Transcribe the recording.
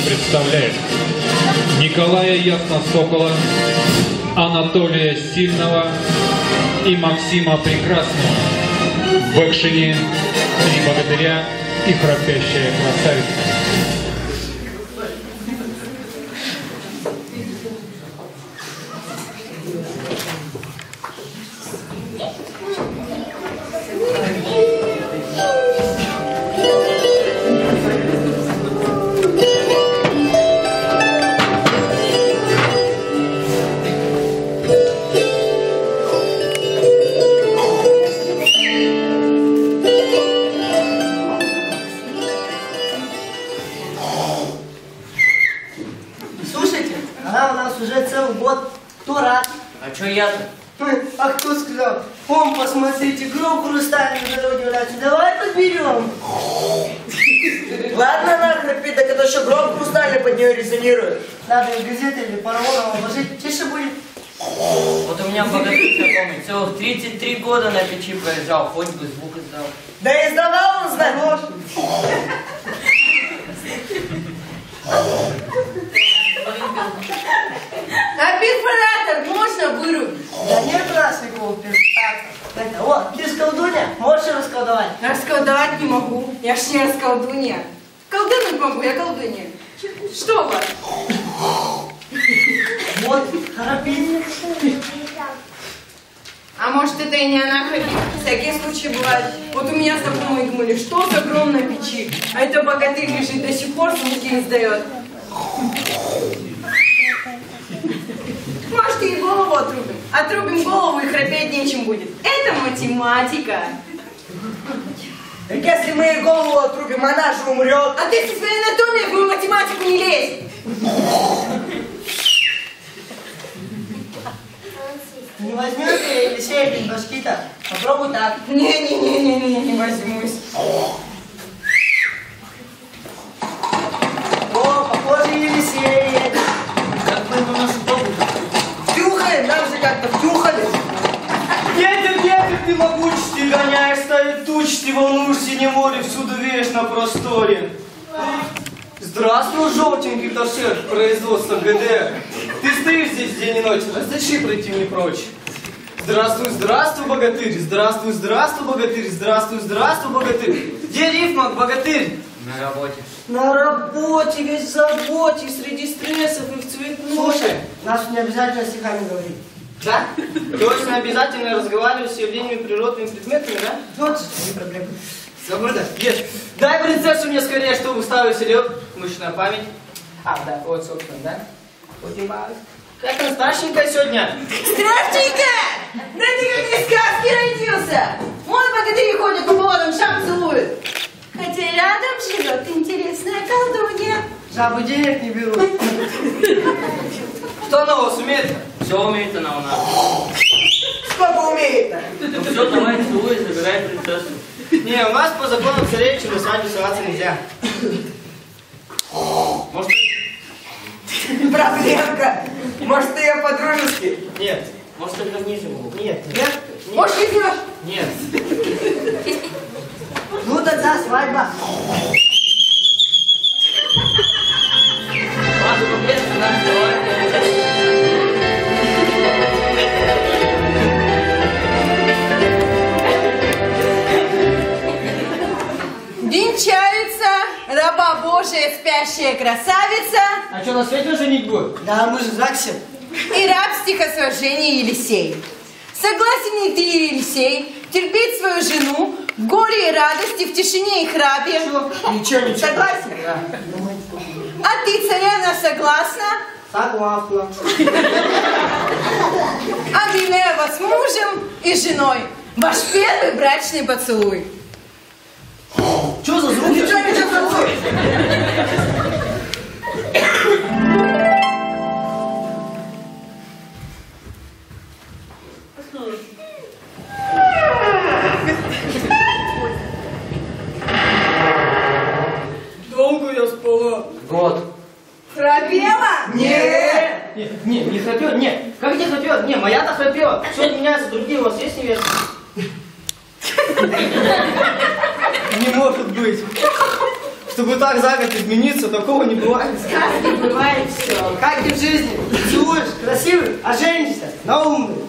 представляет Николая Ясносокола, Анатолия Сильного и Максима Прекрасного в экшене «Три богатыря и храпящая красавица». А кто сказал? Вон, посмотрите, гроб хрустальный на дороге валяется. Давай подберем. Ладно, нахрапи, так это еще гроб хрустальный под нее резонирует. Надо в газеты или порвоном обложить, тише будет. Вот у меня богатырь знакомый, целых 33 года на печи проезжал, хоть бы звук издал. Да и издавал он, знаешь. А перфоратор можно вырубить? Да нет у нас никакого перфоратора. О, ты ж колдунья, можешь расколдовать? Расколдовать не могу, я ж не расколдунья. Колдунуть могу, я колдунья. Что вас? Вот, храпи. А может, это и не она храпит? Всякие случаи бывают. Вот у меня знакомые думали, что за гром на печи, а это богатырь лежит до сих пор, звуки издает. Может, и голову отрубим. Отрубим голову, и храпеть нечем будет. Это математика. Так если мы ей голову отрубим, она же умрет. А ты со своей анатомией в мою математику не лезь. Не возьмете Елисея без башки-то? Попробуй так. Не возьмусь. О, похоже, Елисей едет. Как бы на нашу бабу. Втюхаем, нам же как-то втюхали. Ветер, ты могучий, гоняешь, ставит туч, ты волнуешь синее море, всюду веешь на просторе. Здравствуй, желтенький торшер производства ГДР. Ты стоишь здесь день и ночь, разреши пройти мне прочь. Здравствуй, здравствуй, богатырь, здравствуй, здравствуй, богатырь, здравствуй, здравствуй, богатырь. Где рифма, богатырь? На работе. На работе, весь в заботе, среди стрессов и в цветном. Слушай, нас не обязательно стихами говорить. Да? Точно обязательно разговаривать с явлениями природными предметами, да? Вот не проблема. Свобода. Нет. Дай принцессу мне скорее, чтобы ставить лед. Мышечная память. А, да, вот, собственно, да? Как он старшенькая сегодня? Здравствуйте! Да ты как из сказки родился! Вон богатыри ходят по поводам, шаг целуют. Хотя рядом живет интересная колдунья. Жабы денег не берут. Что она у вас умеет? Все умеет она у нас. Сколько умеет-то? Ну все, давай целуй, забирай принцессу. Не, у нас по законам царевича на свадьбе соваться нельзя. Может, Проблемка. Может, ты ее по-дружески? нет. Может, только ниже могу? Нет. Нет? Может, возьмешь? Нет. Ну тогда свадьба. Ладно, комплексно, да, давай. Венчается раба Божия, спящая красавица А что, на свете женить будет? Да, мы же в ЗАГСе. и раб стихосложения Елисей. Согласен ли ты, Елисей, терпеть свою жену в горе и радости, в тишине и храпе? Ничего. Согласен? А ты, царевна, согласна? Согласна. Объявляю вас мужем и женой. Ваш первый брачный поцелуй. Что за звук? Ничего, забудь. Долго я спала. Год. Храпела? Не храпет, нет. Как не храпет? Не, моя-то храпет. Все меняется, другие у вас есть невесты? Не может быть. чтобы так за год измениться, такого не бывает. В сказке бывает все. Как и в жизни. Целуешь, красивый, а женишься на умный.